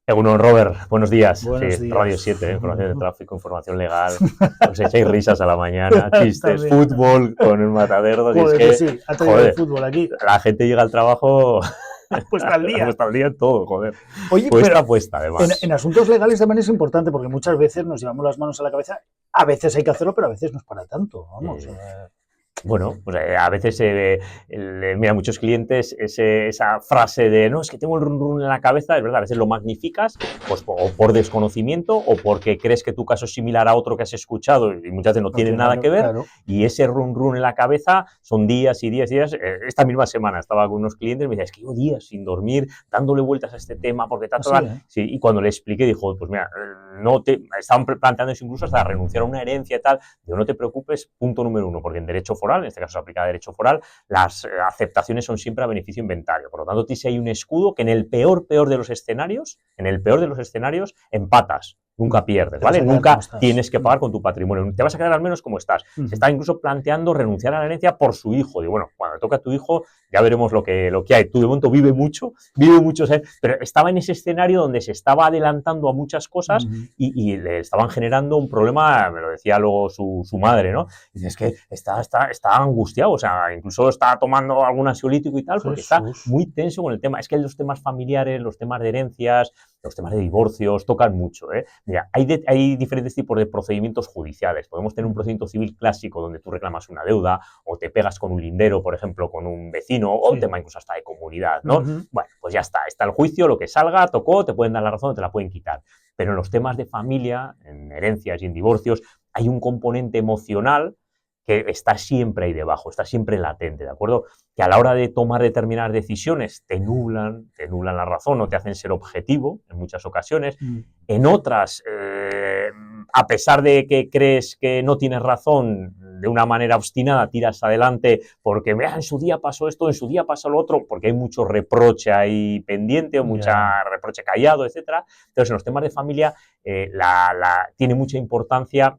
Egunon, Robert, buenos días. Buenos Sí, días. Radio 7, información de tráfico, información legal. Os echáis risas a la mañana, chistes, También. fútbol con el matadero. Y Joder, es que, sí, ha traído el joder, fútbol aquí. la gente llega al trabajo Puesta al día. puesta al día en todo, joder. Oye, Puesta, además. En asuntos legales también es importante porque muchas veces nos llevamos las manos a la cabeza. A veces hay que hacerlo, pero a veces no es para tanto. Vamos. Bueno, pues a veces, mira, muchos clientes esa frase de no, es que tengo el run run en la cabeza, es verdad, a veces lo magnificas pues, o por desconocimiento o porque crees que tu caso es similar a otro que has escuchado y muchas veces no tiene nada que ver, claro. Y ese run run en la cabeza son días y días y días. Esta misma semana estaba con unos clientes y me decía, es que llevo días sin dormir, dándole vueltas a este tema porque tanto... Sí, y cuando le expliqué, dijo, pues mira, estaban planteando incluso hasta renunciar a una herencia y tal. Digo, no te preocupes, punto número uno, porque en derecho foral, en este caso se aplica a derecho foral, las aceptaciones son siempre a beneficio inventario. Por lo tanto, si hay un escudo que en el peor de los escenarios, empatas. Nunca pierdes, ¿vale? Nunca tienes que pagar con tu patrimonio. Te vas a quedar al menos como estás. Se está incluso planteando renunciar a la herencia por su hijo. Digo, bueno, cuando toca a tu hijo ya veremos lo que hay. Tú de momento vive mucho, pero estaba en ese escenario donde se estaba adelantando a muchas cosas y le estaban generando un problema, me lo decía luego su madre, ¿no? Y dice, es que está angustiado, o sea, incluso está tomando algún ansiolítico y tal, porque está muy tenso con el tema. Es que los temas familiares, los temas de herencias, los temas de divorcios tocan mucho, ¿eh? Mira, hay diferentes tipos de procedimientos judiciales. Podemos tener un procedimiento civil clásico donde tú reclamas una deuda o te pegas con un lindero, por ejemplo, con un vecino o un tema incluso hasta de comunidad, ¿no? Bueno, pues ya está el juicio, lo que salga, tocó, te pueden dar la razón o te la pueden quitar. Pero en los temas de familia, en herencias y en divorcios, hay un componente emocional que está siempre ahí debajo, está siempre latente, ¿de acuerdo? Que a la hora de tomar determinadas decisiones te nublan la razón o te hacen ser objetivo en muchas ocasiones. En otras, a pesar de que crees que no tienes razón, de una manera obstinada tiras adelante porque en su día pasó esto, en su día pasó lo otro, porque hay mucho reproche ahí pendiente o mucha reproche callado, etcétera. Entonces, en los temas de familia tiene mucha importancia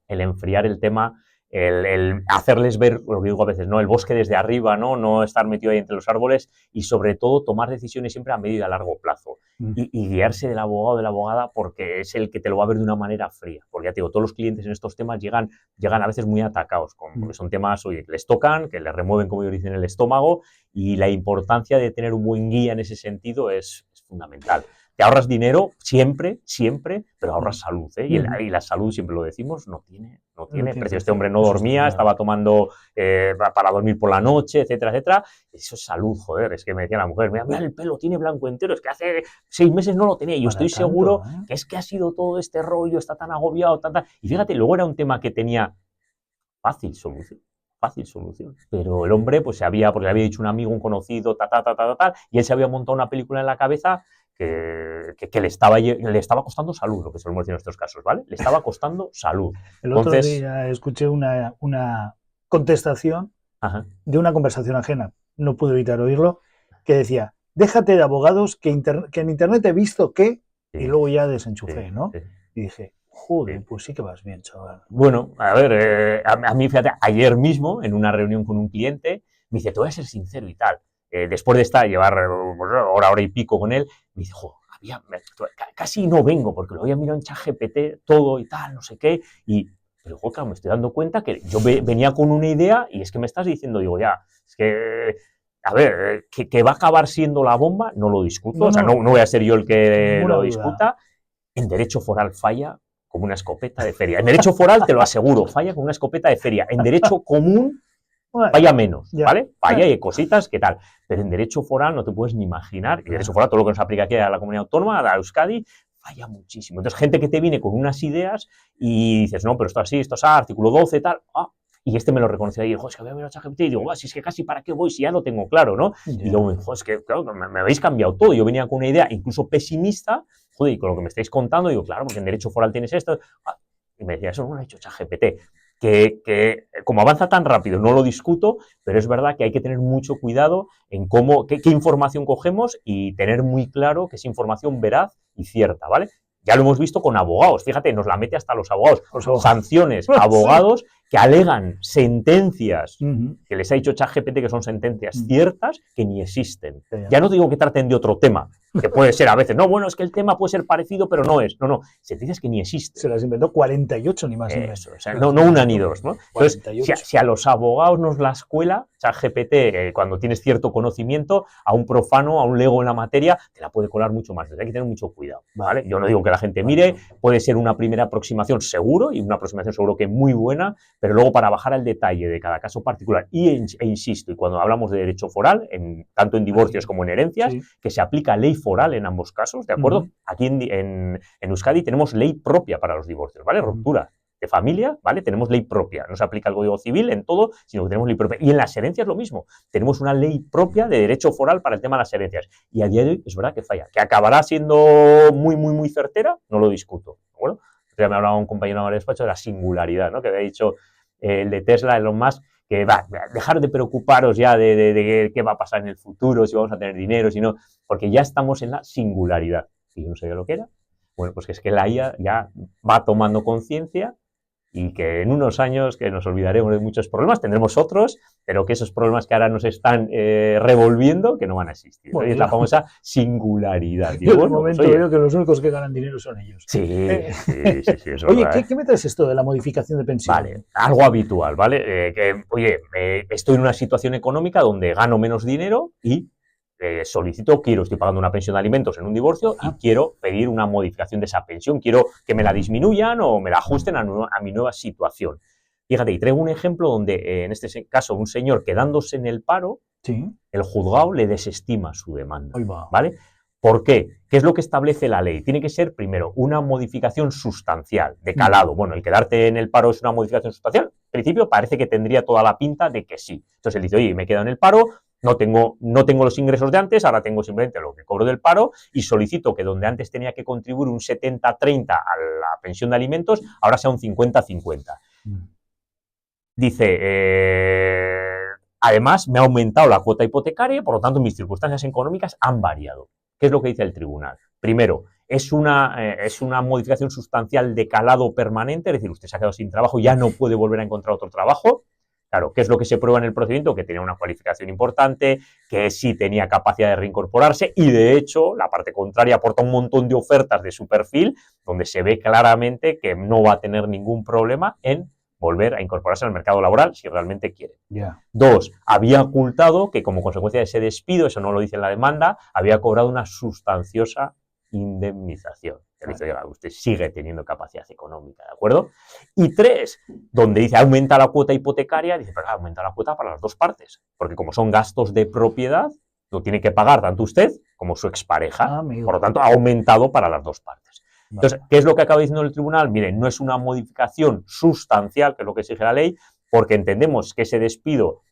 el enfriar el tema, el hacerles ver, lo que digo a veces, ¿no? El bosque desde arriba, no estar metido ahí entre los árboles y sobre todo tomar decisiones siempre a medio y a largo plazo y guiarse del abogado o de la abogada porque es el que te lo va a ver de una manera fría, porque ya te digo, todos los clientes en estos temas llegan a veces muy atacados, porque son temas, oye, que les tocan, que les remueven, como ellos dicen, el estómago, y la importancia de tener un buen guía en ese sentido es fundamental. Te ahorras dinero siempre, pero ahorras salud, ¿eh? Y la salud, siempre lo decimos, no tiene precio. Este hombre no dormía, estaba tomando para dormir por la noche, etcétera, etcétera. Eso es salud, joder. Es que me decía la mujer, mira, el pelo tiene blanco entero, es que hace 6 meses no lo tenía. Y yo estoy seguro que es que ha sido todo este rollo, está tan agobiado, Y fíjate, luego era un tema que tenía fácil solución. Pero el hombre, pues porque le había dicho un amigo, un conocido, y él se había montado una película en la cabeza que le estaba costando salud, lo que solemos decir en estos casos, ¿vale? Le estaba costando salud. El otro día escuché una contestación de una conversación ajena, no pude evitar oírlo, que decía, déjate de abogados que en internet he visto que... Y luego ya desenchufé, ¿no? Y dije, joder, pues sí que vas bien, chaval. Bueno, a ver, a mí, fíjate, ayer mismo, en una reunión con un cliente, me dice, te voy a ser sincero y tal. Después de llevar hora y pico con él, me dijo, casi no vengo, porque lo había mirado en ChatGPT todo y tal, no sé qué, pero claro, me estoy dando cuenta que yo venía con una idea y es que me estás diciendo, digo, ya, es que... A ver, que va a acabar siendo la bomba, no lo discuto, o sea, no voy a ser yo el que lo discuta. En derecho foral falla como una escopeta de feria. En derecho foral, te lo aseguro, falla como una escopeta de feria. En derecho común, falla menos, ¿vale? Falla y hay cositas, ¿qué tal? Pero en derecho foral no te puedes ni imaginar, y derecho foral, todo lo que nos aplica aquí a la comunidad autónoma, a Euskadi, falla muchísimo. Entonces, gente que te viene con unas ideas y dices, no, pero esto así, esto es artículo 12, tal, y este me lo reconoció ahí, es que había mirado ChatGPT y digo, si es que casi para qué voy si ya lo tengo claro, ¿no? Y luego, es que claro, me habéis cambiado todo. Yo venía con una idea incluso pesimista, joder, y con lo que me estáis contando, digo, claro, porque en derecho foral tienes esto. Y me decía, eso no lo ha hecho ChatGPT. Que como avanza tan rápido, no lo discuto, pero es verdad que hay que tener mucho cuidado en qué información cogemos y tener muy claro que es información veraz y cierta, ¿vale? Ya lo hemos visto con abogados, fíjate, nos la mete hasta los abogados. Sanciones a abogados que alegan sentencias que les ha dicho ChatGPT que son sentencias ciertas que ni existen. Ya no digo que traten de otro tema, que puede ser a veces, no, bueno, es que el tema puede ser parecido, pero no es. No, sentencias que ni existen. Se las inventó 48 ni más ni menos. O sea, no una ni dos, ¿no? Entonces, si a los abogados nos la escuela, ChatGPT, cuando tienes cierto conocimiento, a un profano, a un lego en la materia, te la puede colar mucho más. Entonces, hay que tener mucho cuidado, ¿vale? Yo no digo que la gente mire, puede ser una primera aproximación seguro, y una aproximación seguro que muy buena, pero luego para bajar al detalle de cada caso particular, e insisto, y cuando hablamos de derecho foral, tanto en divorcios como en herencias, que se aplica ley foral en ambos casos, ¿de acuerdo? Aquí en Euskadi tenemos ley propia para los divorcios, ¿vale? Ruptura de familia, ¿vale? Tenemos ley propia. No se aplica el Código Civil en todo, sino que tenemos ley propia. Y en las herencias lo mismo. Tenemos una ley propia de derecho foral para el tema de las herencias. Y a día de hoy es verdad que falla. Que acabará siendo muy certera, no lo discuto. Bueno, ya me hablaba un compañero de despacho de la singularidad, ¿no? Que había dicho el de Tesla, Elon Musk, que va, dejar de preocuparos ya de qué va a pasar en el futuro, si vamos a tener dinero, si no, porque ya estamos en la singularidad. Y yo no sabía lo que era. Bueno, pues que es que la IA ya va tomando conciencia y que en unos años que nos olvidaremos de muchos problemas, tendremos otros, pero que esos problemas que ahora nos están revolviendo, que no van a existir. Bueno, es la famosa singularidad. Yo de momento veo que los únicos que ganan dinero son ellos. Sí, es oye, ¿qué me traes esto de la modificación de pensión? Vale, algo habitual, ¿vale? Estoy en una situación económica donde gano menos dinero y solicito, estoy pagando una pensión de alimentos en un divorcio y quiero pedir una modificación de esa pensión, quiero que me la disminuyan o me la ajusten a mi nueva situación. Fíjate, y traigo un ejemplo donde, en este caso, un señor quedándose en el paro, el juzgado le desestima su demanda, ¿vale? ¿Por qué? ¿Qué es lo que establece la ley? Tiene que ser, primero, una modificación sustancial, de calado. Bueno, el quedarte en el paro es una modificación sustancial. En principio parece que tendría toda la pinta de que sí. Entonces él dice, oye, me he quedado en el paro, no tengo los ingresos de antes, ahora tengo simplemente lo que cobro del paro y solicito que donde antes tenía que contribuir un 70-30 a la pensión de alimentos, ahora sea un 50-50. Dice, además me ha aumentado la cuota hipotecaria y por lo tanto mis circunstancias económicas han variado. ¿Qué es lo que dice el tribunal? Primero, es una modificación sustancial de calado permanente, es decir, usted se ha quedado sin trabajo y ya no puede volver a encontrar otro trabajo. Claro, ¿qué es lo que se prueba en el procedimiento? Que tenía una cualificación importante, que sí tenía capacidad de reincorporarse y, de hecho, la parte contraria aporta un montón de ofertas de su perfil donde se ve claramente que no va a tener ningún problema en volver a incorporarse al mercado laboral si realmente quiere. Dos, había ocultado que como consecuencia de ese despido, eso no lo dice en la demanda, había cobrado una sustanciosa indemnización. Dice, usted sigue teniendo capacidad económica, ¿de acuerdo? Y tres, donde dice aumenta la cuota hipotecaria, dice, pero aumenta la cuota para las dos partes, porque como son gastos de propiedad, lo tiene que pagar tanto usted como su expareja, por lo tanto ha aumentado para las dos partes. Entonces, ¿qué es lo que acaba diciendo el tribunal? Miren, no es una modificación sustancial, que es lo que exige la ley, porque entendemos que ese despido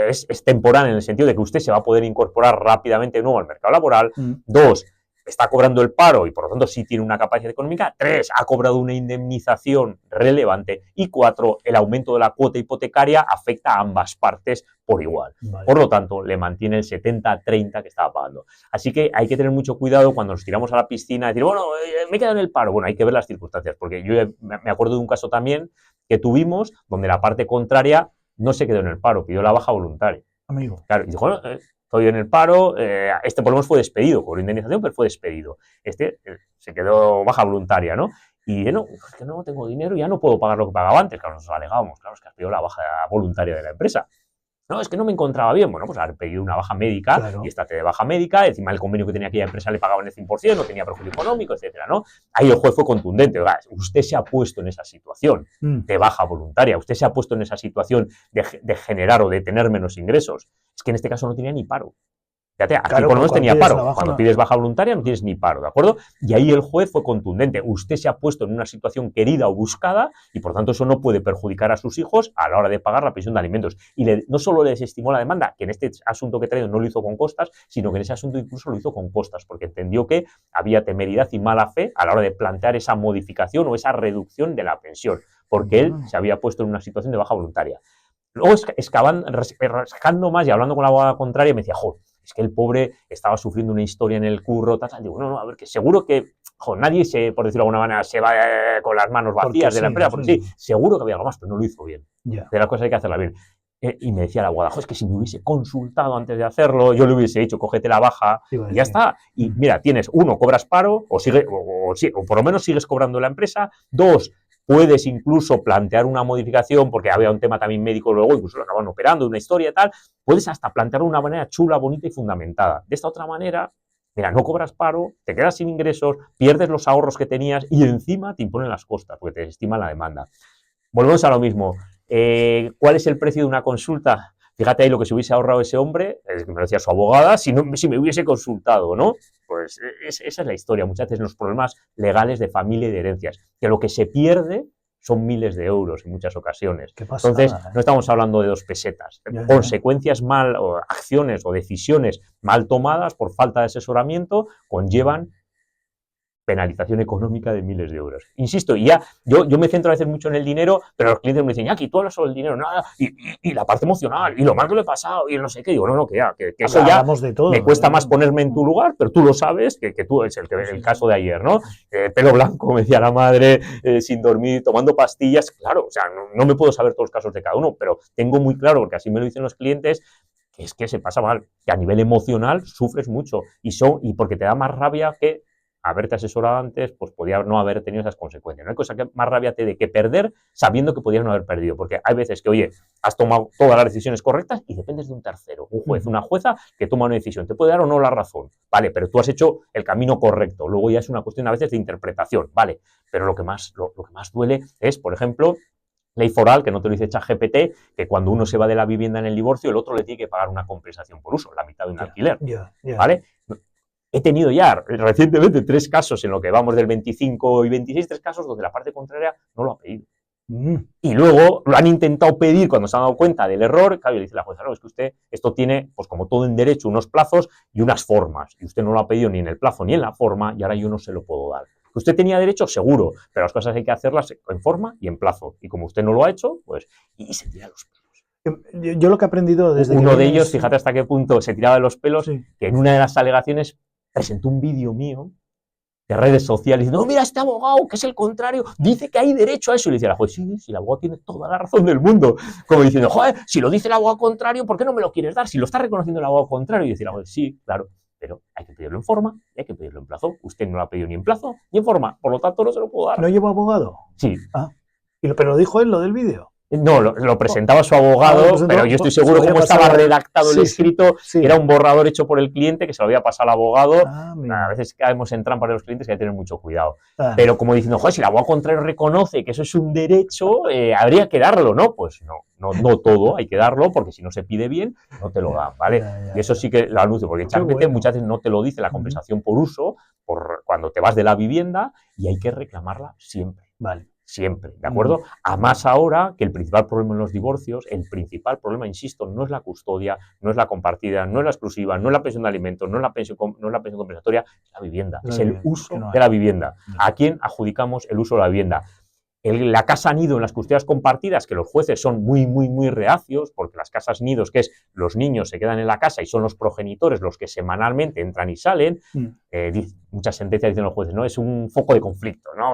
es temporal en el sentido de que usted se va a poder incorporar rápidamente de nuevo al mercado laboral. Dos, está cobrando el paro y por lo tanto sí tiene una capacidad económica. Tres, ha cobrado una indemnización relevante. Y cuatro, el aumento de la cuota hipotecaria afecta a ambas partes por igual. Por lo tanto, le mantiene el 70-30 que estaba pagando. Así que hay que tener mucho cuidado cuando nos tiramos a la piscina y decir, bueno, me he quedado en el paro. Bueno, hay que ver las circunstancias, porque yo me acuerdo de un caso también que tuvimos donde la parte contraria no se quedó en el paro, pidió la baja voluntaria. Amigo. Claro, y dijo, bueno, estoy en el paro, este por lo menos fue despedido, por indemnización, pero fue despedido. Se quedó baja voluntaria, ¿no? Y no, es que no tengo dinero, ya no puedo pagar lo que pagaba antes. Claro, nos alegábamos, claro, es que has pedido la baja voluntaria de la empresa. No, es que no me encontraba bien. Bueno, pues haber pedido una baja médica y estate de baja médica, encima el convenio que tenía aquella empresa le pagaban el 100%, no tenía perjuicio económico, etcétera, ¿no? Ahí el juez fue contundente. Oiga, usted se ha puesto en esa situación de baja voluntaria, usted se ha puesto en esa situación de generar o de tener menos ingresos. Es que en este caso no tenía ni paro. Fíjate, aquí por lo menos tenía paro. Cuando pides baja voluntaria no tienes ni paro, ¿de acuerdo? Y ahí el juez fue contundente. Usted se ha puesto en una situación querida o buscada y por tanto eso no puede perjudicar a sus hijos a la hora de pagar la pensión de alimentos. Y no solo le desestimó la demanda, que en este asunto que he traído no lo hizo con costas, sino que en ese asunto incluso lo hizo con costas, porque entendió que había temeridad y mala fe a la hora de plantear esa modificación o esa reducción de la pensión, porque él se había puesto en una situación de baja voluntaria. Luego, rascando más y hablando con la abogada contraria, me decía, joder, es que el pobre estaba sufriendo una historia en el curro, tal. Digo, no, a ver, que seguro que, nadie por decirlo de alguna manera, se va con las manos vacías de la empresa, porque sí, seguro que había algo más, pero no lo hizo bien. De las cosas hay que hacerla bien. Y me decía la abogada, es que si me hubiese consultado antes de hacerlo, yo le hubiese dicho, cógete la baja y ya está. Y mira, tienes, 1, cobras paro o por lo menos sigues cobrando la empresa. 2, puedes incluso plantear una modificación, porque había un tema también médico luego, incluso lo acaban operando, una historia y tal. Puedes hasta plantearlo de una manera chula, bonita y fundamentada. De esta otra manera, mira, no cobras paro, te quedas sin ingresos, pierdes los ahorros que tenías y encima te imponen las costas, porque te estiman la demanda. Volvemos a lo mismo. ¿Cuál es el precio de una consulta? Fíjate ahí lo que se hubiese ahorrado ese hombre, me lo decía su abogada, si me hubiese consultado, ¿no? Pues esa es la historia, muchas veces los problemas legales de familia y de herencias, que lo que se pierde son miles de euros en muchas ocasiones. Entonces, no estamos hablando de 2 pesetas. Consecuencias o acciones o decisiones mal tomadas por falta de asesoramiento conllevan penalización económica de miles de euros. Insisto, y ya yo me centro a veces mucho en el dinero, pero los clientes me dicen, aquí tú hablas solo del dinero, nada, y la parte emocional, y lo mal que lo he pasado, y no sé qué. Digo, no, que eso ya de todo, me cuesta más ponerme en tu lugar, pero tú lo sabes, que tú es el caso de ayer, ¿no? Pelo blanco, me decía la madre, sin dormir, tomando pastillas. Claro, o sea, no me puedo saber todos los casos de cada uno, pero tengo muy claro, porque así me lo dicen los clientes, que es que se pasa mal, que a nivel emocional sufres mucho, y porque te da más rabia que haberte asesorado antes, pues podía no haber tenido esas consecuencias. No hay cosa que más rabia te dé que perder sabiendo que podías no haber perdido, porque hay veces que, oye, has tomado todas las decisiones correctas y dependes de un tercero, un juez, una jueza que toma una decisión. Te puede dar o no la razón, vale, pero tú has hecho el camino correcto. Luego ya es una cuestión a veces de interpretación, vale, pero lo que más duele es, por ejemplo, ley foral, que no te lo dice ChatGPT, que cuando uno se va de la vivienda en el divorcio, el otro le tiene que pagar una compensación por uso, la mitad de un alquiler, ¿vale? He tenido ya recientemente 3 casos en lo que vamos del 25 y 26, 3 casos donde la parte contraria no lo ha pedido. Y luego lo han intentado pedir cuando se han dado cuenta del error. Claro, y le dice la jueza, no, es que usted, esto tiene, pues como todo en derecho, unos plazos y unas formas. Y usted no lo ha pedido ni en el plazo ni en la forma y ahora yo no se lo puedo dar. Usted tenía derecho, seguro, pero las cosas hay que hacerlas en forma y en plazo. Y como usted no lo ha hecho, pues, y se tira los pelos. Yo lo que he aprendido desde uno de ellos, fíjate hasta qué punto se tiraba de los pelos, que en una de las alegaciones presentó un vídeo mío de redes sociales diciendo, no, mira, este abogado, que es el contrario, dice que hay derecho a eso. Y le decía, joder, sí, el abogado tiene toda la razón del mundo. Como diciendo, joder, si lo dice el abogado contrario, ¿por qué no me lo quieres dar? Si lo está reconociendo el abogado contrario. Y decía, joder, sí, claro, pero hay que pedirlo en forma y hay que pedirlo en plazo. Usted no lo ha pedido ni en plazo ni en forma, por lo tanto no se lo puedo dar. ¿No lleva abogado? Sí. ¿Pero lo dijo él, lo del vídeo? No, lo presentaba su abogado, pero yo estoy seguro cómo estaba redactado el escrito, era un borrador hecho por el cliente que se lo había pasado al abogado. A veces caemos en trampas de los clientes que hay que tener mucho cuidado. Pero como diciendo, joder, si el abogado contrario reconoce que eso es un derecho, habría que darlo, ¿no? Pues no todo, hay que darlo, porque si no se pide bien, no te lo dan, ¿vale? Y eso sí que lo anuncio, porque ChatGPT muchas veces no te lo dice la compensación por uso, cuando te vas de la vivienda, y hay que reclamarla siempre. Vale. Siempre, ¿de acuerdo? A más ahora que el principal problema en los divorcios, el principal problema, insisto, no es la custodia, no es la compartida, no es la exclusiva, no es la pensión de alimentos, no es la pensión compensatoria, es la vivienda, es el uso de la vivienda. ¿A quién adjudicamos el uso de la vivienda? La casa nido en las custodias compartidas, que los jueces son muy, muy, muy reacios, porque las casas nidos, que es los niños se quedan en la casa y son los progenitores los que semanalmente entran y salen, muchas sentencias dicen los jueces, ¿no? Es un foco de conflicto, ¿no?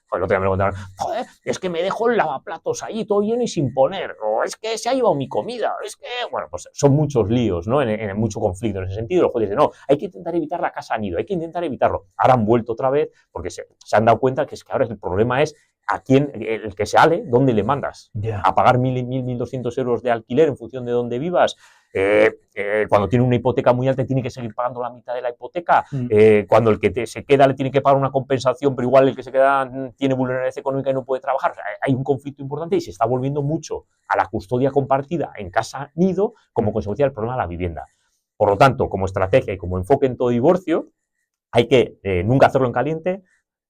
Joder, el otro día me lo contaron, joder, es que me dejó el lavaplatos ahí todo lleno y sin poner, o es que se ha llevado mi comida, es que, bueno, pues son muchos líos, ¿no? En mucho conflicto en ese sentido. Los jueces dicen, no, hay que intentar evitar la casa nido, hay que intentar evitarlo. Ahora han vuelto otra vez porque se han dado cuenta que es que ahora el problema es a quién, el que sale, ¿dónde le mandas? A pagar 1.200 euros de alquiler en función de dónde vivas. Cuando tiene una hipoteca muy alta tiene que seguir pagando la mitad de la hipoteca, cuando el que se queda le tiene que pagar una compensación, pero igual el que se queda tiene vulnerabilidad económica y no puede trabajar. O sea, hay un conflicto importante y se está volviendo mucho a la custodia compartida en casa nido como consecuencia del problema de la vivienda. Por lo tanto, como estrategia y como enfoque en todo divorcio, hay que nunca hacerlo en caliente,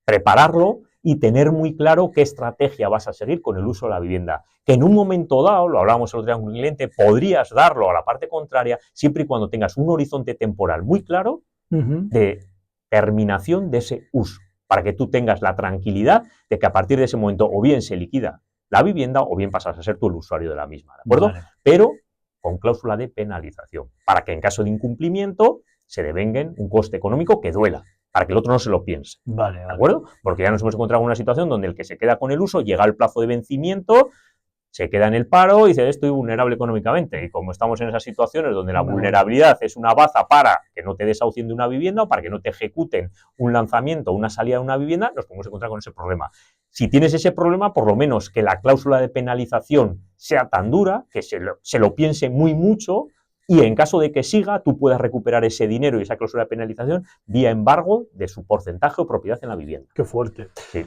prepararlo y tener muy claro qué estrategia vas a seguir con el uso de la vivienda. Que en un momento dado, lo hablábamos el otro día con un cliente, podrías darlo a la parte contraria siempre y cuando tengas un horizonte temporal muy claro de terminación de ese uso, para que tú tengas la tranquilidad de que a partir de ese momento o bien se liquida la vivienda o bien pasas a ser tú el usuario de la misma, ¿de acuerdo? Vale. Pero con cláusula de penalización, para que en caso de incumplimiento se devenguen un coste económico que duela, para que el otro no se lo piense, ¿de acuerdo? Porque ya nos hemos encontrado en una situación donde el que se queda con el uso llega al plazo de vencimiento, se queda en el paro y dice, estoy vulnerable económicamente. Y como estamos en esas situaciones donde la vulnerabilidad es una baza para que no te desahucien de una vivienda o para que no te ejecuten un lanzamiento o una salida de una vivienda, nos podemos encontrar con ese problema. Si tienes ese problema, por lo menos que la cláusula de penalización sea tan dura, que se lo piense muy mucho, y en caso de que siga, tú puedas recuperar ese dinero y esa cláusula de penalización vía embargo de su porcentaje o propiedad en la vivienda. Qué fuerte. Sí.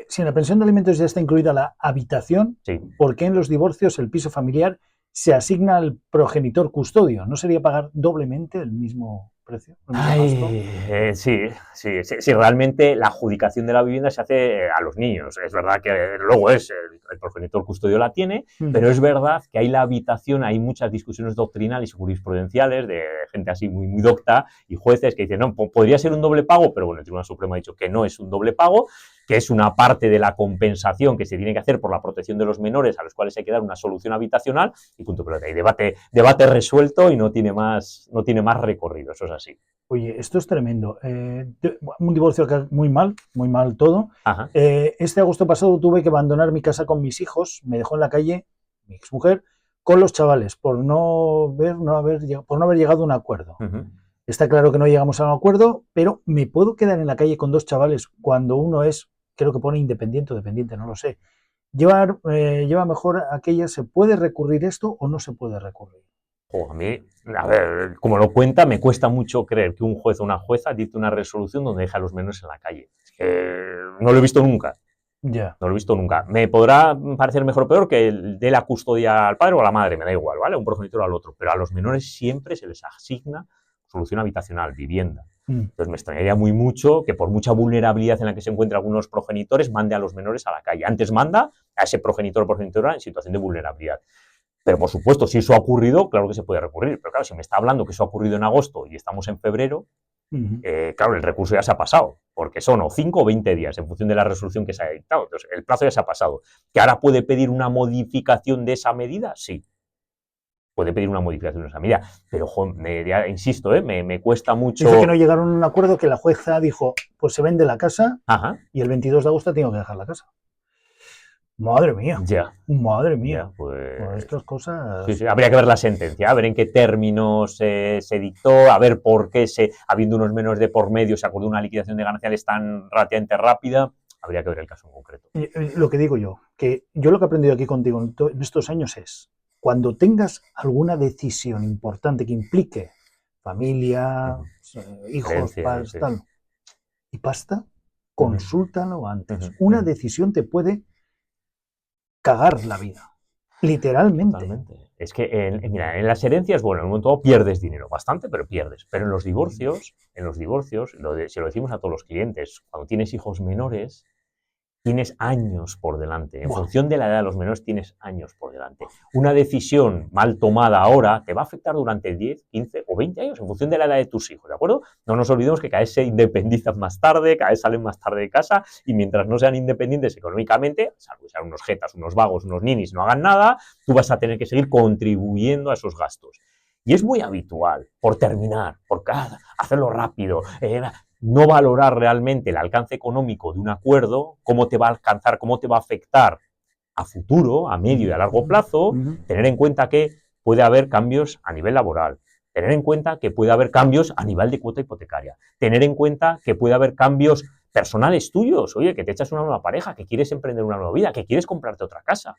Si en la pensión de alimentos ya está incluida la habitación, sí. ¿por qué en los divorcios el piso familiar se asigna al progenitor custodio? ¿No sería pagar doblemente el mismo precio? Sí, realmente la adjudicación de la vivienda se hace a los niños. Es verdad que luego el progenitor custodio la tiene, pero es verdad que hay la habitación, hay muchas discusiones doctrinales y jurisprudenciales de gente así muy, muy docta y jueces que dicen, no, podría ser un doble pago, pero bueno, el Tribunal Supremo ha dicho que no es un doble pago, que es una parte de la compensación que se tiene que hacer por la protección de los menores a los cuales hay que dar una solución habitacional y punto pelota. Hay debate resuelto y no tiene más recorrido, eso es así. Oye, esto es tremendo. Un divorcio que muy mal todo. Este agosto pasado tuve que abandonar mi casa con mis hijos, me dejó en la calle mi exmujer con los chavales por no haber llegado a un acuerdo. Está claro que no llegamos a un acuerdo, pero ¿me puedo quedar en la calle con dos chavales cuando uno es, creo que pone independiente o dependiente, no lo sé? Lleva mejor aquella, ¿se puede recurrir esto o no se puede recurrir? A mí, a ver, como lo cuenta, me cuesta mucho creer que un juez o una jueza dicte una resolución donde deja a los menores en la calle. Es que no lo he visto nunca. No lo he visto nunca. Me podrá parecer mejor o peor que dé la custodia al padre o a la madre, me da igual, ¿vale? Un progenitor al otro. Pero a los menores siempre se les asigna solución habitacional, vivienda. Entonces me extrañaría mucho que por mucha vulnerabilidad en la que se encuentran algunos progenitores mande a los menores a la calle. Antes manda a ese progenitor o progenitora en situación de vulnerabilidad. Pero, por supuesto, si eso ha ocurrido, claro que se puede recurrir. Pero, claro, si me está hablando que eso ha ocurrido en agosto y estamos en febrero, claro, el recurso ya se ha pasado, porque son o 5 o 20 días en función de la resolución que se haya dictado. Entonces, el plazo ya se ha pasado. ¿Que ahora puede pedir una modificación de esa medida? Sí. Puede pedir una modificación de esa medida. Pero, ya insisto, me cuesta mucho... Dice que no llegaron a un acuerdo, que la jueza dijo, pues se vende la casa y el 22 de agosto tengo que dejar la casa. Madre mía. Madre mía. Pues estas cosas... Sí, habría que ver la sentencia, a ver en qué términos se dictó, a ver por qué, habiendo unos menores de por medio, se acordó una liquidación de gananciales tan relativamente rápida. Habría que ver el caso en concreto. Lo que digo yo, que yo lo que he aprendido aquí contigo en estos años es, cuando tengas alguna decisión importante que implique familia, hijos, padres, tal, y pasta, consúltalo antes. Una decisión te puede cagar la vida, literalmente. Totalmente. Es que, mira, en las herencias, bueno, en un momento dado pierdes dinero, bastante, pero pierdes. Pero en los divorcios, se lo decimos a todos los clientes, cuando tienes hijos menores, tienes años por delante. En función de la edad de los menores, tienes años por delante. Una decisión mal tomada ahora te va a afectar durante 10, 15 o 20 años, en función de la edad de tus hijos, ¿de acuerdo? No nos olvidemos que cada vez se independizan más tarde, cada vez salen más tarde de casa, y mientras no sean independientes económicamente, salvo que sean unos jetas, unos vagos, unos ninis, no hagan nada, tú vas a tener que seguir contribuyendo a esos gastos. Y es muy habitual, por terminar, por hacerlo rápido, no valorar realmente el alcance económico de un acuerdo, cómo te va a alcanzar, cómo te va a afectar a futuro, a medio y a largo plazo, tener en cuenta que puede haber cambios a nivel laboral, tener en cuenta que puede haber cambios a nivel de cuota hipotecaria, tener en cuenta que puede haber cambios personales tuyos, oye, que te echas una nueva pareja, que quieres emprender una nueva vida, que quieres comprarte otra casa.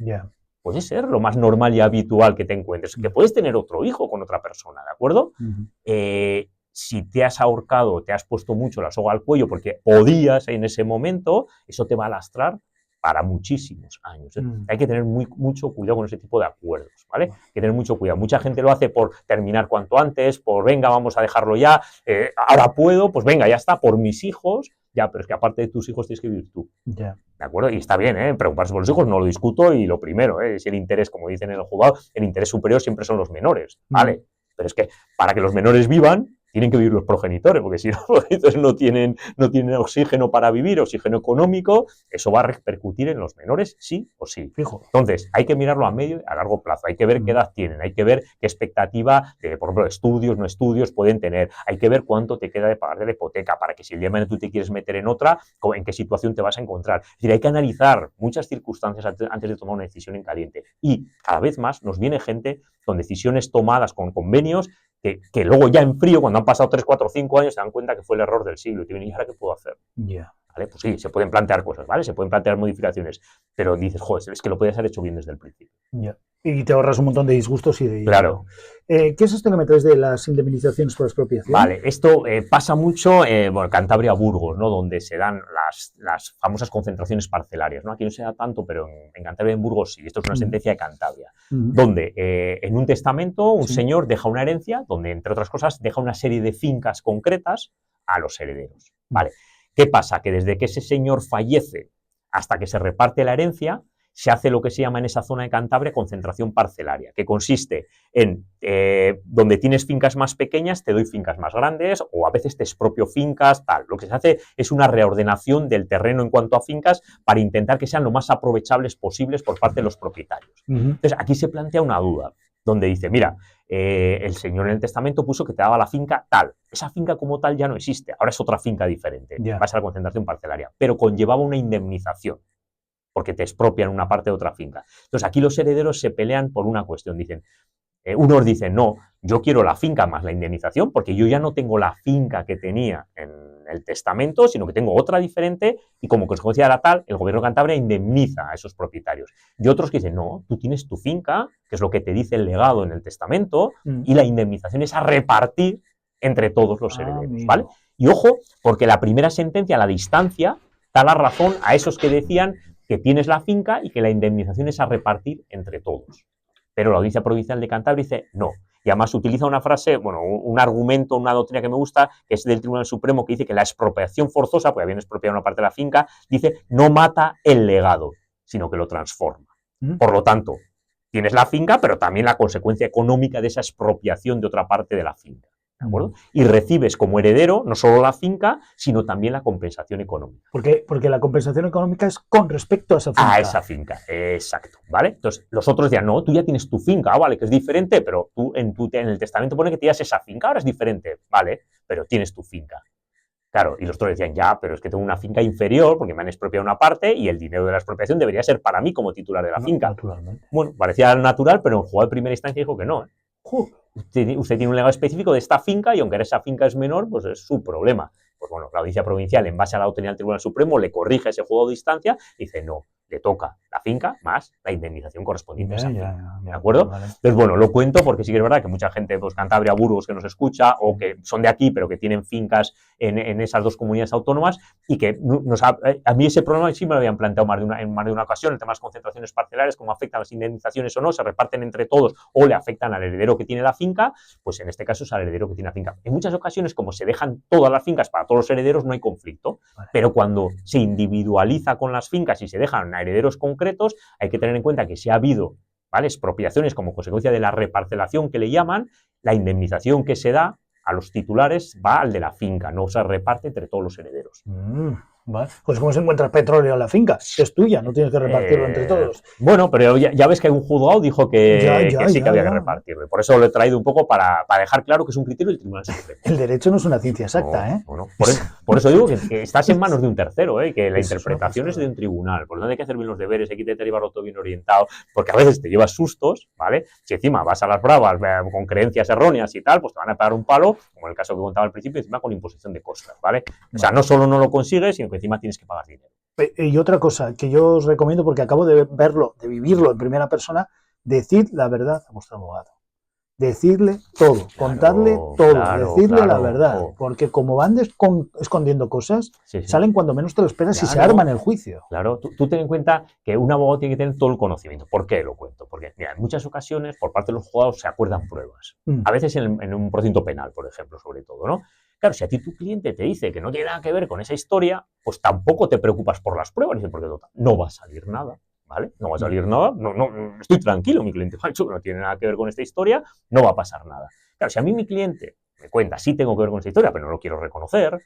Puede ser lo más normal y habitual que te encuentres, que puedes tener otro hijo con otra persona, ¿de acuerdo? Si te has ahorcado, te has puesto mucho la soga al cuello porque podías en ese momento, eso te va a lastrar para muchísimos años. Hay que tener mucho cuidado con ese tipo de acuerdos, ¿vale? Hay que tener mucho cuidado. Mucha gente lo hace por terminar cuanto antes, por venga, vamos a dejarlo ya, ahora puedo, pues venga, ya está, por mis hijos, ya, pero es que aparte de tus hijos tienes que vivir tú. ¿De acuerdo? Y está bien, preocuparse por los hijos, no lo discuto, y lo primero, es el interés, como dicen en el juzgado, el interés superior siempre son los menores, ¿vale? Pero es que para que los menores vivan, tienen que vivir los progenitores, porque si los progenitores no tienen oxígeno para vivir, oxígeno económico, eso va a repercutir en los menores sí o sí. Fijo. Entonces, hay que mirarlo a medio y a largo plazo, hay que ver qué edad tienen, hay que ver qué expectativa de, por ejemplo, estudios, no estudios pueden tener, hay que ver cuánto te queda de pagar de la hipoteca para que si el día de mañana tú te quieres meter en otra, en qué situación te vas a encontrar. Es decir, hay que analizar muchas circunstancias antes de tomar una decisión en caliente. Y cada vez más nos viene gente con decisiones tomadas con convenios que luego ya en frío, cuando han pasado 3, 4, 5 años, se dan cuenta que fue el error del siglo. Y te vienen, ¿y ahora qué puedo hacer? Yeah. ¿Vale? Pues sí, se pueden plantear cosas, ¿vale? Se pueden plantear modificaciones, pero dices, joder, es que lo podías haber hecho bien desde el principio. Yeah. Y te ahorras un montón de disgustos y de... Claro. ¿Qué es esto que me traes de las indemnizaciones por expropiación? Vale, esto pasa mucho, bueno, Cantabria-Burgos, ¿no? Donde se dan las famosas concentraciones parcelarias, ¿no? Aquí no se da tanto, pero en Cantabria y en Burgos sí. Esto es una sentencia de Cantabria, donde en un testamento un señor deja una herencia, donde, entre otras cosas, deja una serie de fincas concretas a los herederos, ¿vale? ¿Qué pasa? Que desde que ese señor fallece hasta que se reparte la herencia, se hace lo que se llama en esa zona de Cantabria concentración parcelaria, que consiste en donde tienes fincas más pequeñas, te doy fincas más grandes, o a veces te expropio fincas, tal. Lo que se hace es una reordenación del terreno en cuanto a fincas para intentar que sean lo más aprovechables posibles por parte de los propietarios. Entonces, aquí se plantea una duda, donde dice, mira, el señor en el testamento puso que te daba la finca tal. Esa finca como tal ya no existe, ahora es otra finca diferente, vas a la concentración parcelaria, pero conllevaba una indemnización, porque te expropian una parte de otra finca. Entonces, aquí los herederos se pelean por una cuestión. Dicen, unos dicen, no, yo quiero la finca más la indemnización, porque yo ya no tengo la finca que tenía en el testamento, sino que tengo otra diferente, y como consecuencia de la tal, el gobierno de Cantabria indemniza a esos propietarios. Y otros que dicen, no, tú tienes tu finca, que es lo que te dice el legado en el testamento, y la indemnización es a repartir entre todos los herederos, ¿vale? Y ojo, porque la primera sentencia, la distancia, da la razón a esos que decían que tienes la finca y que la indemnización es a repartir entre todos. Pero la Audiencia Provincial de Cantabria dice no. Y además utiliza una frase, bueno, un argumento, una doctrina que me gusta, que es del Tribunal Supremo, que dice que la expropiación forzosa, porque habían expropiado una parte de la finca, dice no mata el legado, sino que lo transforma. Por lo tanto, tienes la finca, pero también la consecuencia económica de esa expropiación de otra parte de la finca. ¿De acuerdo? Y recibes como heredero no solo la finca, sino también la compensación económica. Porque la compensación económica es con respecto a esa finca. A esa finca, exacto, ¿vale? Entonces, los otros decían, no, tú ya tienes tu finca, vale, que es diferente, pero tú en el testamento pone que tenías esa finca, ahora es diferente, vale, pero tienes tu finca. Claro, y los otros decían, ya, pero es que tengo una finca inferior porque me han expropiado una parte y el dinero de la expropiación debería ser para mí como titular de la finca. Naturalmente. Bueno, parecía natural, pero en juzgado de primera instancia dijo que no, ¿eh? Usted tiene un legado específico de esta finca y aunque esa finca es menor, pues es su problema. Pues bueno, la Audiencia Provincial, en base a la doctrina del Tribunal Supremo, le corrige ese juzgado de instancia y dice, no, le toca la finca más la indemnización correspondiente a esa finca. ¿De acuerdo? Vale. Entonces, bueno, lo cuento porque sí que es verdad que mucha gente, pues Cantabria, Burgos, que nos escucha, o que son de aquí, pero que tienen fincas en esas dos comunidades autónomas, y que a mí ese problema sí me lo habían planteado en más de una ocasión, el tema de las concentraciones parcelares, cómo afectan las indemnizaciones o no, se reparten entre todos o le afectan al heredero que tiene la finca, pues en este caso es al heredero que tiene la finca. En muchas ocasiones, como se dejan todas las fincas para todos los herederos, no hay conflicto, pero cuando se individualiza con las fincas y se dejan a herederos concretos, hay que tener en cuenta que si ha habido, ¿vale?, expropiaciones como consecuencia de la reparcelación que le llaman, la indemnización que se da a los titulares va al de la finca, no se reparte entre todos los herederos. Vale. Pues ¿cómo se encuentra el petróleo en la finca? Es tuya, no tienes que repartirlo entre todos. Bueno, pero ya ves que un juzgado dijo que sí que había que repartirlo. Por eso lo he traído un poco para dejar claro que es un criterio del Tribunal Supremo. El derecho no es una ciencia exacta, ¿eh? No. Por eso digo que estás en manos de un tercero, que la interpretación es de un tribunal. Por lo tanto hay que hacer bien los deberes, hay que intentar llevarlo todo bien orientado, porque a veces te llevas sustos, ¿vale? Si encima vas a las bravas con creencias erróneas y tal, pues te van a pegar un palo, como en el caso que contaba al principio, encima con imposición de costas, ¿vale? O sea, no solo no lo consigues, sino que encima tienes que pagar dinero. Y otra cosa que yo os recomiendo, porque acabo de verlo, de vivirlo en primera persona, decid la verdad a vuestro abogado. Decirle todo, contarle todo, decirle la verdad. Porque como van escondiendo cosas, salen cuando menos te lo esperas y se arman el juicio. Claro, tú ten en cuenta que un abogado tiene que tener todo el conocimiento. ¿Por qué lo cuento? Porque, mira, en muchas ocasiones, por parte de los juzgados, se acuerdan pruebas. A veces en un procedimiento penal, por ejemplo, sobre todo, ¿no? Claro, si a ti tu cliente te dice que no tiene nada que ver con esa historia, pues tampoco te preocupas por las pruebas, porque no va a salir nada, ¿vale? No va a salir nada, estoy tranquilo, mi cliente, no tiene nada que ver con esta historia, no va a pasar nada. Claro, si a mí mi cliente me cuenta, sí tengo que ver con esa historia, pero no lo quiero reconocer.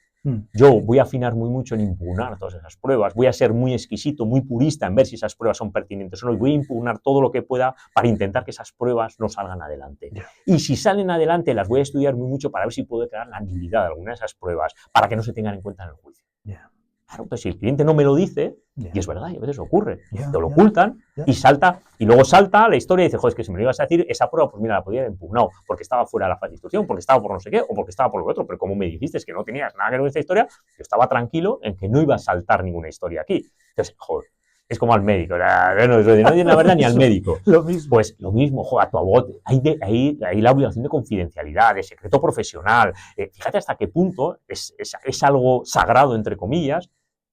Yo voy a afinar muy mucho en impugnar todas esas pruebas, voy a ser muy exquisito, muy purista en ver si esas pruebas son pertinentes o no, y voy a impugnar todo lo que pueda para intentar que esas pruebas no salgan adelante. Y si salen adelante, las voy a estudiar muy mucho para ver si puedo crear la nulidad de alguna de esas pruebas, para que no se tengan en cuenta en el juicio. Claro, entonces si el cliente no me lo dice, y es verdad, y a veces ocurre, te lo ocultan y salta, y luego salta la historia y dice, joder, es que si me lo ibas a decir, esa prueba, pues mira, la podía haber impugnado, porque estaba fuera de la fase de instrucción, porque estaba por no sé qué, o porque estaba por lo otro, pero como me dijiste que no tenías nada que ver con esta historia, yo estaba tranquilo en que no iba a saltar ninguna historia aquí. Entonces, joder, es como al médico, no tiene la verdad ni al médico. Lo mismo. Pues lo mismo, joder, a tu abogado, hay la obligación de confidencialidad, de secreto profesional, fíjate hasta qué punto es algo sagrado, entre comillas,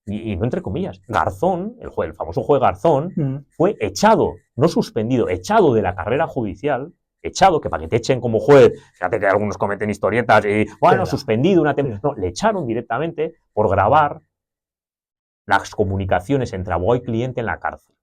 y no entre comillas. Garzón, el famoso juez Garzón, fue echado, no suspendido, echado de la carrera judicial, echado, que para que te echen como juez, fíjate que algunos cometen historietas y, bueno, suspendido una temporada. No, le echaron directamente por grabar las comunicaciones entre abogado y cliente en la cárcel.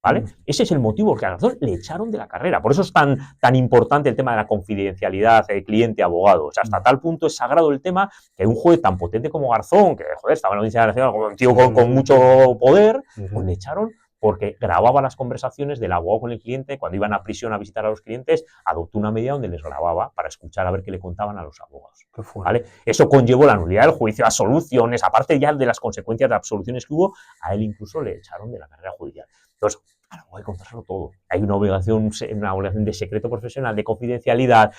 ¿Vale? Ese es el motivo que a Garzón le echaron de la carrera. Por eso es tan importante el tema de la confidencialidad cliente-abogado. O sea, hasta tal punto es sagrado el tema que un juez tan potente como Garzón, que joder, estaba en la Audiencia Nacional como un tío con mucho poder, pues le echaron porque grababa las conversaciones del abogado con el cliente. Cuando iban a prisión a visitar a los clientes, adoptó una medida donde les grababa para escuchar a ver qué le contaban a los abogados. ¿Vale? Eso conllevó la nulidad del juicio, absoluciones, aparte ya de las consecuencias de absoluciones que hubo, a él incluso le echaron de la carrera judicial. Entonces, voy a contárselo todo. Hay una obligación de secreto profesional, de confidencialidad,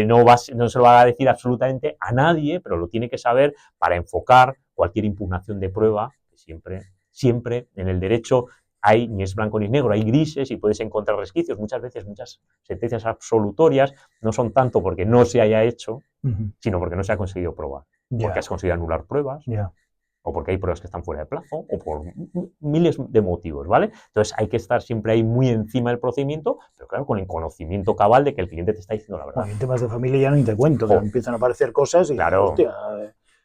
no se lo va a decir absolutamente a nadie, pero lo tiene que saber para enfocar cualquier impugnación de prueba, que siempre en el derecho ni es blanco ni es negro, hay grises y puedes encontrar resquicios. Muchas veces, muchas sentencias absolutorias no son tanto porque no se haya hecho, sino porque no se ha conseguido probar. Porque has conseguido anular pruebas, o porque hay pruebas que están fuera de plazo, o por miles de motivos, ¿vale? Entonces hay que estar siempre ahí muy encima del procedimiento, pero claro, con el conocimiento cabal de que el cliente te está diciendo la verdad. Bueno, en temas de familia ya no te cuento, que empiezan a aparecer cosas y, hostia,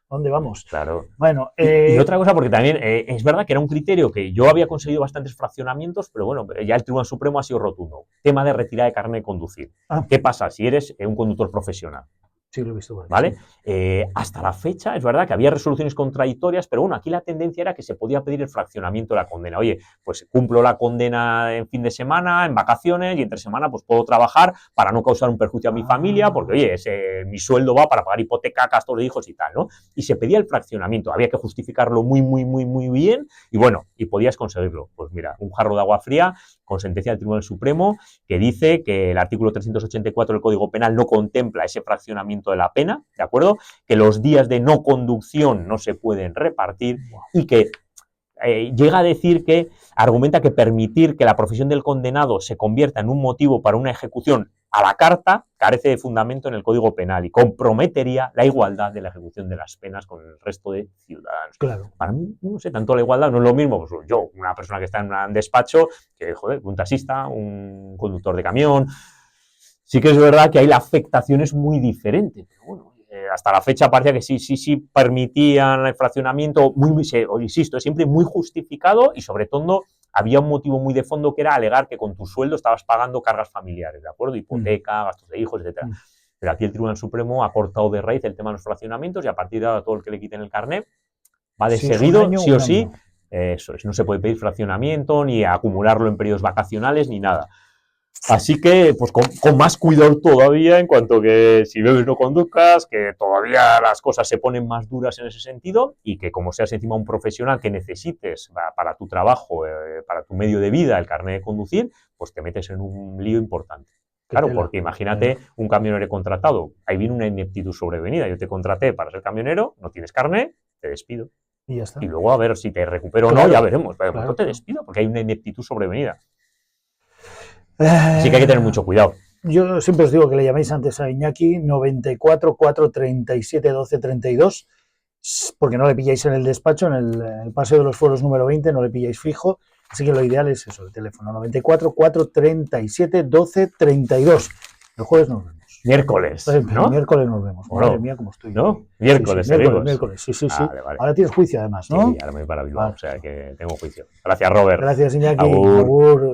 ¿dónde vamos? Claro. Bueno, y otra cosa, porque también es verdad que era un criterio que yo había conseguido bastantes fraccionamientos, pero bueno, ya el Tribunal Supremo ha sido rotundo. Tema de retirada de carnet de conducir. ¿Qué pasa si eres un conductor profesional? Sí, lo he visto. Bueno, ¿vale? Sí. Hasta la fecha, es verdad que había resoluciones contradictorias, pero bueno, aquí la tendencia era que se podía pedir el fraccionamiento de la condena. Oye, pues cumplo la condena en fin de semana, en vacaciones, y entre semana pues puedo trabajar para no causar un perjuicio a mi familia, porque oye, mi sueldo va para pagar hipoteca, gastos de hijos y tal, ¿no? Y se pedía el fraccionamiento, había que justificarlo muy bien, y bueno, y podías conseguirlo. Pues mira, un jarro de agua fría con sentencia del Tribunal Supremo que dice que el artículo 384 del Código Penal no contempla ese fraccionamiento de la pena, ¿de acuerdo? Que los días de no conducción no se pueden repartir y que llega a decir que argumenta que permitir que la profesión del condenado se convierta en un motivo para una ejecución a la carta carece de fundamento en el Código Penal y comprometería la igualdad de la ejecución de las penas con el resto de ciudadanos. Claro. Para mí, no sé, tanto la igualdad no es lo mismo, pues yo, una persona que está en un despacho, que, joder, un taxista, un conductor de camión. Sí que es verdad que ahí la afectación es muy diferente, pero bueno, hasta la fecha parecía que sí permitían el fraccionamiento, insisto, siempre muy justificado y sobre todo había un motivo muy de fondo que era alegar que con tu sueldo estabas pagando cargas familiares, ¿de acuerdo? Hipoteca, gastos de hijos, etcétera. Pero aquí el Tribunal Supremo ha cortado de raíz el tema de los fraccionamientos y a partir de ahora todo el que le quiten el carnet va de seguido, sí o sí. Eso es, no se puede pedir fraccionamiento ni acumularlo en periodos vacacionales ni nada. Así que, pues con más cuidado todavía en cuanto que si bebes no conduzcas, que todavía las cosas se ponen más duras en ese sentido y que como seas encima un profesional que necesites para tu trabajo, para tu medio de vida, el carnet de conducir, pues te metes en un lío importante. Claro, porque imagínate un camionero contratado, ahí viene una ineptitud sobrevenida, yo te contraté para ser camionero, no tienes carnet, te despido. Y ya está. Y luego a ver si te recupero o no, ya veremos, pero no te despido porque hay una ineptitud sobrevenida. Así que hay que tener mucho cuidado. Yo siempre os digo que le llaméis antes a Iñaki 94 437 12 32, porque no le pilláis en el despacho, en el Paseo de los Foros número 20, no le pilláis fijo. Así que lo ideal es eso, el teléfono 94 437 12 32. El jueves nos vemos. Miércoles, ¿no? Miércoles nos vemos. Madre mía, cómo estoy. ¿No? Miércoles, miércoles, sí. Vale. Ahora tienes juicio además, ¿no? Sí, ahora me voy para Bilbao, o sea que tengo juicio. Gracias, Robert. Gracias, Iñaki. Agur.